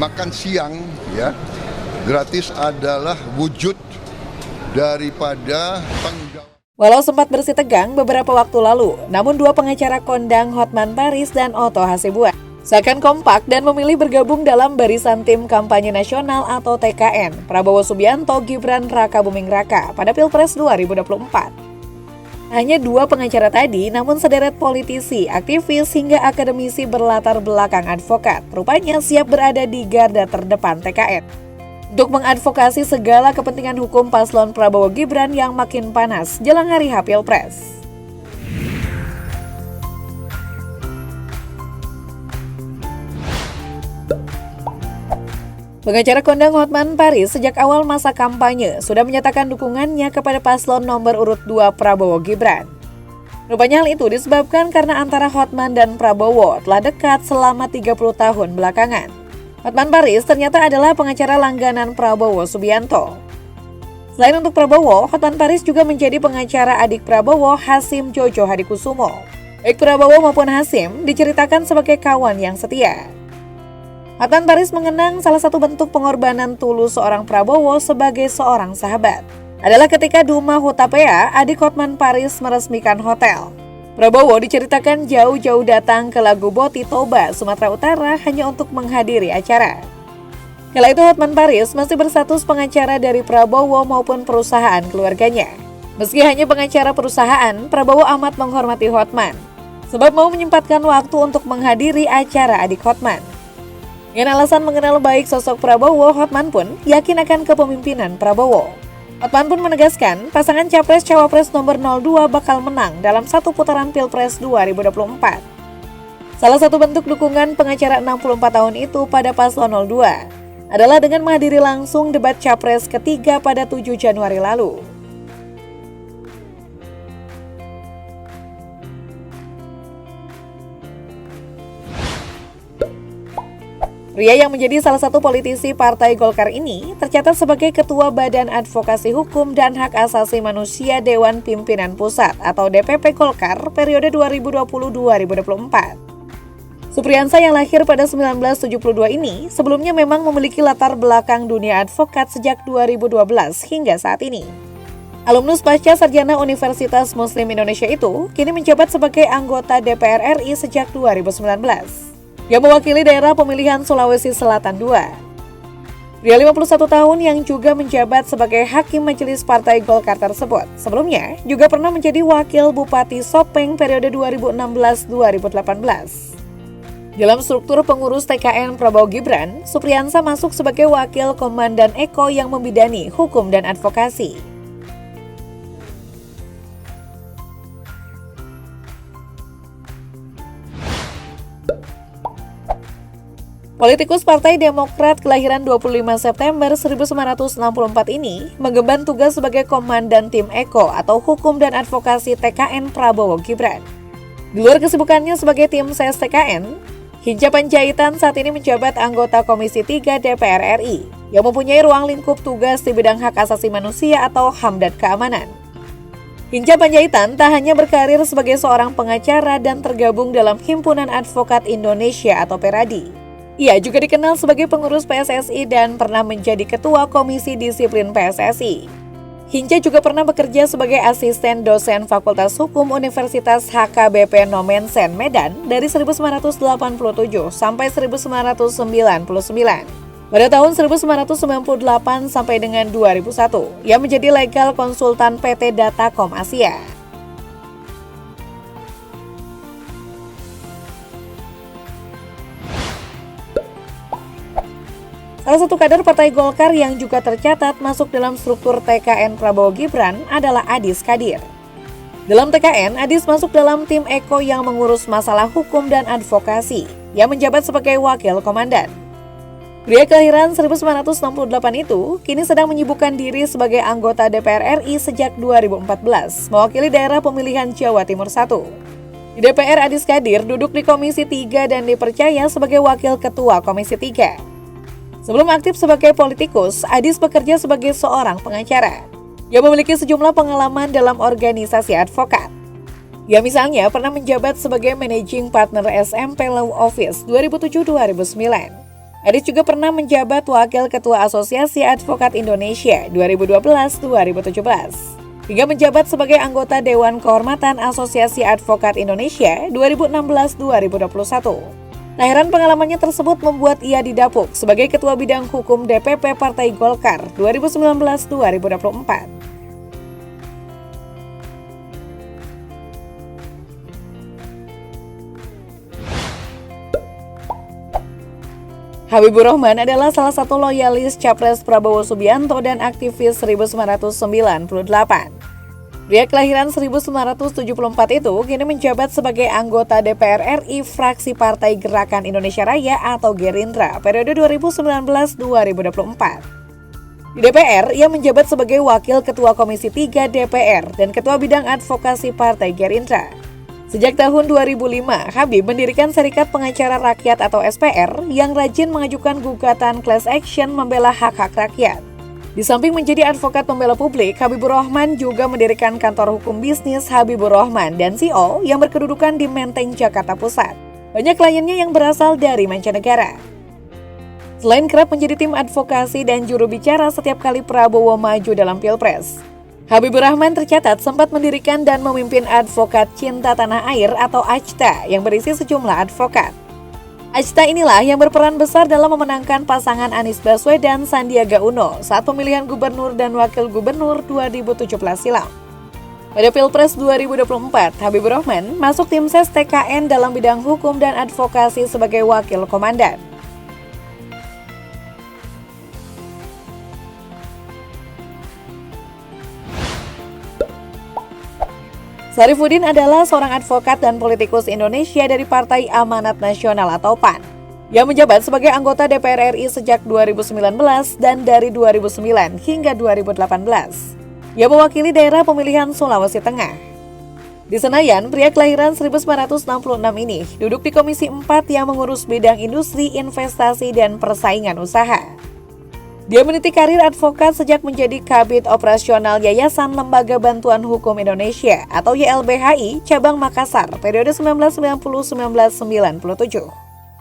makan siang ya gratis adalah wujud daripada tanggung jawab. Walau sempat bersih tegang beberapa waktu lalu, namun dua pengacara kondang Hotman Paris dan Otto Hasibuan seakan kompak dan memilih bergabung dalam barisan tim kampanye nasional atau TKN Prabowo Subianto Gibran Raka Buming Raka pada Pilpres 2024. Hanya dua pengacara tadi, namun sederet politisi, aktivis, hingga akademisi berlatar belakang advokat rupanya siap berada di garda terdepan TKN untuk mengadvokasi segala kepentingan hukum paslon Prabowo Gibran yang makin panas jelang hari H Pilpres. Pengacara kondang Hotman Paris sejak awal masa kampanye sudah menyatakan dukungannya kepada paslon nomor urut 2 Prabowo Gibran. Rupanya hal itu disebabkan karena antara Hotman dan Prabowo telah dekat selama 30 tahun belakangan. Hotman Paris ternyata adalah pengacara langganan Prabowo Subianto. Selain untuk Prabowo, Hotman Paris juga menjadi pengacara adik Prabowo, Hasyim Jojo Hadikusumo. Baik Prabowo maupun Hasyim diceritakan sebagai kawan yang setia. Hotman Paris mengenang salah satu bentuk pengorbanan tulus seorang Prabowo sebagai seorang sahabat adalah ketika Duma Hutapea, adik Hotman Paris meresmikan hotel. Prabowo diceritakan jauh-jauh datang ke Lagu Boti Toba, Sumatera Utara hanya untuk menghadiri acara. Kala itu Hotman Paris masih berstatus pengacara dari Prabowo maupun perusahaan keluarganya. Meski hanya pengacara perusahaan, Prabowo amat menghormati Hotman sebab mau menyempatkan waktu untuk menghadiri acara adik Hotman. Dengan alasan mengenal baik sosok Prabowo, Hotman pun yakin akan kepemimpinan Prabowo. Hotman pun menegaskan pasangan Capres-Cawapres nomor 02 bakal menang dalam satu putaran Pilpres 2024. Salah satu bentuk dukungan pengacara 64 tahun itu pada paslon 02 adalah dengan menghadiri langsung debat Capres ketiga pada 7 Januari lalu. Pria yang menjadi salah satu politisi Partai Golkar ini tercatat sebagai Ketua Badan Advokasi Hukum dan Hak Asasi Manusia Dewan Pimpinan Pusat atau DPP Golkar periode 2020-2024. Supriyansa yang lahir pada 1972 ini sebelumnya memang memiliki latar belakang dunia advokat sejak 2012 hingga saat ini. Alumnus pasca sarjana Universitas Muslim Indonesia itu kini menjabat sebagai anggota DPR RI sejak 2019. Yang mewakili daerah pemilihan Sulawesi Selatan II. Pria 51 tahun yang juga menjabat sebagai Hakim Majelis Partai Golkar tersebut sebelumnya juga pernah menjadi Wakil Bupati Sopeng periode 2016-2018. Dalam struktur pengurus TKN Prabowo Gibran, Supriyansa masuk sebagai Wakil Komandan Eko yang membidani hukum dan advokasi. Politikus Partai Demokrat kelahiran 25 September 1964 ini mengemban tugas sebagai Komandan Tim Eko atau Hukum dan Advokasi TKN Prabowo Gibran. Di luar kesibukannya sebagai Tim Ses TKN, Hinca Panjaitan saat ini menjabat anggota Komisi 3 DPR RI yang mempunyai ruang lingkup tugas di bidang hak asasi manusia atau HAM dan keamanan. Hinca Panjaitan tak hanya berkarir sebagai seorang pengacara dan tergabung dalam Himpunan Advokat Indonesia atau PERADI. Ia juga dikenal sebagai pengurus PSSI dan pernah menjadi Ketua Komisi Disiplin PSSI. Hinca juga pernah bekerja sebagai asisten dosen Fakultas Hukum Universitas HKBP Nomensen Medan dari 1987 sampai 1999. Pada tahun 1998 sampai dengan 2001, ia menjadi legal konsultan PT Datacom Asia. Salah satu kader Partai Golkar yang juga tercatat masuk dalam struktur TKN Prabowo Gibran adalah Adis Kadir. Dalam TKN, Adis masuk dalam tim Eko yang mengurus masalah hukum dan advokasi, yang menjabat sebagai wakil komandan. Pria kelahiran 1968 itu kini sedang menyibukkan diri sebagai anggota DPR RI sejak 2014, mewakili daerah pemilihan Jawa Timur 1. Di DPR, Adis Kadir duduk di Komisi 3 dan dipercaya sebagai wakil ketua Komisi 3. Sebelum aktif sebagai politikus, Adis bekerja sebagai seorang pengacara. Ia memiliki sejumlah pengalaman dalam organisasi advokat. Ia misalnya pernah menjabat sebagai Managing Partner SMP Law Office 2007-2009. Aris juga pernah menjabat Wakil Ketua Asosiasi Advokat Indonesia 2012-2017, hingga menjabat sebagai anggota Dewan Kehormatan Asosiasi Advokat Indonesia 2016-2021. Tak heran pengalamannya tersebut membuat ia didapuk sebagai Ketua Bidang Hukum DPP Partai Golkar 2019-2024. Habibur Rahman adalah salah satu loyalis Capres Prabowo Subianto dan aktivis 1998. Pria kelahiran 1974 itu kini menjabat sebagai anggota DPR RI fraksi Partai Gerakan Indonesia Raya atau Gerindra periode 2019-2024. Di DPR, ia menjabat sebagai Wakil Ketua Komisi 3 DPR dan Ketua Bidang Advokasi Partai Gerindra. Sejak tahun 2005, Habib mendirikan Serikat Pengacara Rakyat atau SPR yang rajin mengajukan gugatan class action membela hak-hak rakyat. Di samping menjadi advokat pembela publik, Habibur Rahman juga mendirikan kantor hukum bisnis Habibur Rahman dan CO yang berkedudukan di Menteng, Jakarta Pusat. Banyak kliennya yang berasal dari mancanegara. Selain kerap menjadi tim advokasi dan juru bicara setiap kali Prabowo maju dalam Pilpres, Habibur Rahman tercatat sempat mendirikan dan memimpin Advokat Cinta Tanah Air atau ACTA yang berisi sejumlah advokat. ACTA inilah yang berperan besar dalam memenangkan pasangan Anies Baswedan Sandiaga Uno saat pemilihan gubernur dan wakil gubernur 2017 silam. Pada Pilpres 2024, Habibur Rahman masuk tim ses TKN dalam bidang hukum dan advokasi sebagai wakil komandan. Sarifuddin adalah seorang advokat dan politikus Indonesia dari Partai Amanat Nasional atau PAN. Ia menjabat sebagai anggota DPR RI sejak 2019 dan dari 2009 hingga 2018. Ia mewakili daerah pemilihan Sulawesi Tengah. Di Senayan, pria kelahiran 1966 ini duduk di Komisi 4 yang mengurus bidang industri, investasi, dan persaingan usaha. Dia meniti karir advokat sejak menjadi Kabid Operasional Yayasan Lembaga Bantuan Hukum Indonesia atau YLBHI Cabang Makassar periode 1990-1997.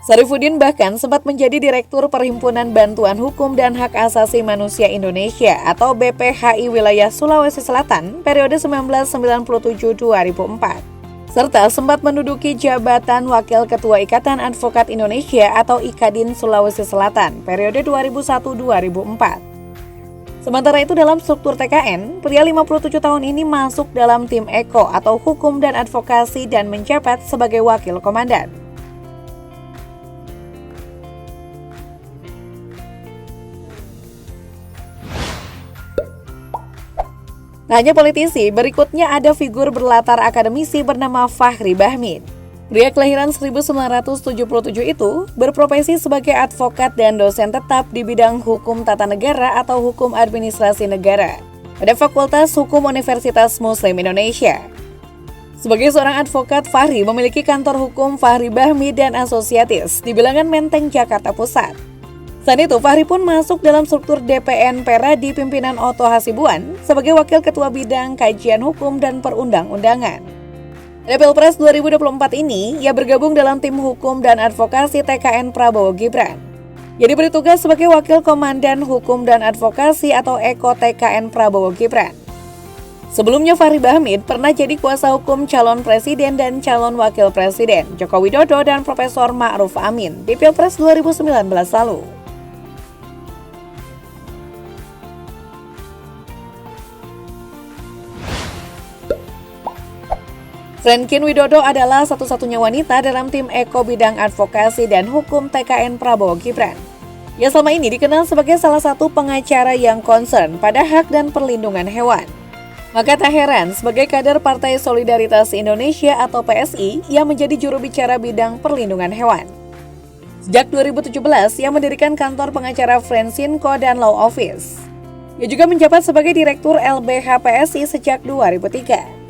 Sarifuddin bahkan sempat menjadi Direktur Perhimpunan Bantuan Hukum dan Hak Asasi Manusia Indonesia atau BPHI Wilayah Sulawesi Selatan periode 1997-2004. Serta sempat menduduki jabatan Wakil Ketua Ikatan Advokat Indonesia atau IKADIN Sulawesi Selatan periode 2001-2004. Sementara itu dalam struktur TKN, pria 57 tahun ini masuk dalam tim EKO atau Hukum dan Advokasi dan menjabat sebagai Wakil Komandan. Tak hanya politisi, berikutnya ada figur berlatar akademisi bernama Fahri Bahmid. Pria kelahiran 1977 itu berprofesi sebagai advokat dan dosen tetap di bidang hukum tata negara atau hukum administrasi negara pada Fakultas Hukum Universitas Muslim Indonesia. Sebagai seorang advokat, Fahri memiliki kantor hukum Fahri Bahmid dan Asosiatis di Bilangan Menteng, Jakarta Pusat. Saat itu, Fahri pun masuk dalam struktur DPN Pera di pimpinan Otto Hasibuan sebagai Wakil Ketua Bidang Kajian Hukum dan Perundang-undangan. Pada Pilpres 2024 ini, ia bergabung dalam tim hukum dan advokasi TKN Prabowo Gibran. Ia diberi tugas sebagai Wakil Komandan Hukum dan Advokasi atau EKO TKN Prabowo Gibran. Sebelumnya, Fahri Bahmid pernah jadi kuasa hukum calon presiden dan calon wakil presiden Joko Widodo dan Profesor Ma'ruf Amin di Pilpres 2019 lalu. Franklin Widodo adalah satu-satunya wanita dalam tim EKO bidang advokasi dan hukum TKN Prabowo Gibran. Ia selama ini dikenal sebagai salah satu pengacara yang concern pada hak dan perlindungan hewan. Maka tak heran, sebagai kader Partai Solidaritas Indonesia atau PSI, ia menjadi juru bicara bidang perlindungan hewan. Sejak 2017, ia mendirikan kantor pengacara Frensinko dan Law Office. Ia juga menjabat sebagai Direktur LBH PSI sejak 2003.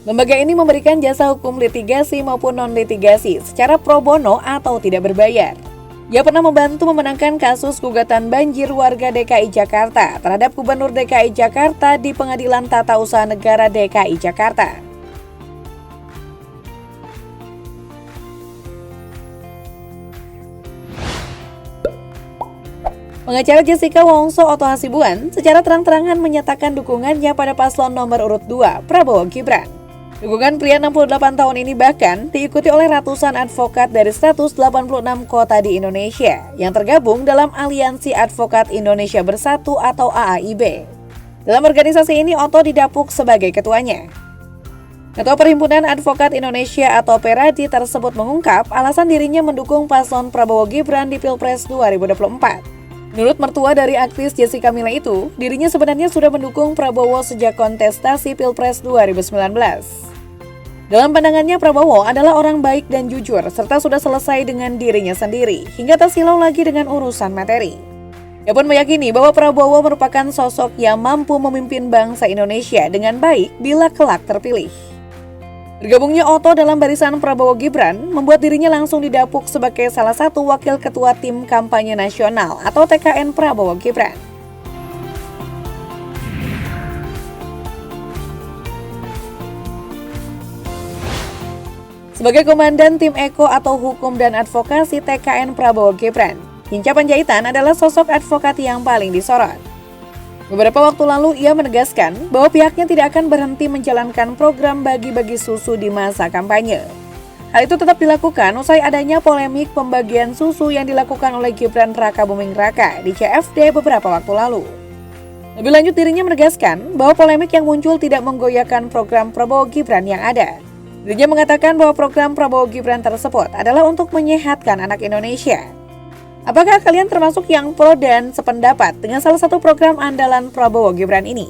Lembaga ini memberikan jasa hukum litigasi maupun non-litigasi secara pro bono atau tidak berbayar. Ia pernah membantu memenangkan kasus gugatan banjir warga DKI Jakarta terhadap Gubernur DKI Jakarta di Pengadilan Tata Usaha Negara DKI Jakarta. Pengacara Jessica Wongso Oto Hasibuan secara terang-terangan menyatakan dukungannya pada paslon nomor urut 2, Prabowo Gibran. Dukungan pria 68 tahun ini bahkan diikuti oleh ratusan advokat dari 186 kota di Indonesia yang tergabung dalam Aliansi Advokat Indonesia Bersatu atau AAIB. Dalam organisasi ini, Oto didapuk sebagai ketuanya. Ketua Perhimpunan Advokat Indonesia atau Peradi tersebut mengungkap alasan dirinya mendukung paslon Prabowo Gibran di Pilpres 2024. Menurut mertua dari aktris Jessica Mila itu, dirinya sebenarnya sudah mendukung Prabowo sejak kontestasi Pilpres 2019. Dalam pandangannya, Prabowo adalah orang baik dan jujur, serta sudah selesai dengan dirinya sendiri, hingga tak silau lagi dengan urusan materi. Ia pun meyakini bahwa Prabowo merupakan sosok yang mampu memimpin bangsa Indonesia dengan baik bila kelak terpilih. Bergabungnya Oto dalam barisan Prabowo Gibran membuat dirinya langsung didapuk sebagai salah satu wakil ketua tim kampanye nasional atau TKN Prabowo Gibran. Sebagai komandan tim Eko atau Hukum dan Advokasi TKN Prabowo Gibran, Hinca Panjaitan adalah sosok advokat yang paling disorot. Beberapa waktu lalu ia menegaskan bahwa pihaknya tidak akan berhenti menjalankan program bagi-bagi susu di masa kampanye. Hal itu tetap dilakukan usai adanya polemik pembagian susu yang dilakukan oleh Gibran Rakabuming Raka di CFD beberapa waktu lalu. Lebih lanjut, dirinya menegaskan bahwa polemik yang muncul tidak menggoyahkan program Prabowo Gibran yang ada. Dirinya mengatakan bahwa program Prabowo Gibran tersebut adalah untuk menyehatkan anak Indonesia. Apakah kalian termasuk yang pro dan sependapat dengan salah satu program andalan Prabowo Gibran ini?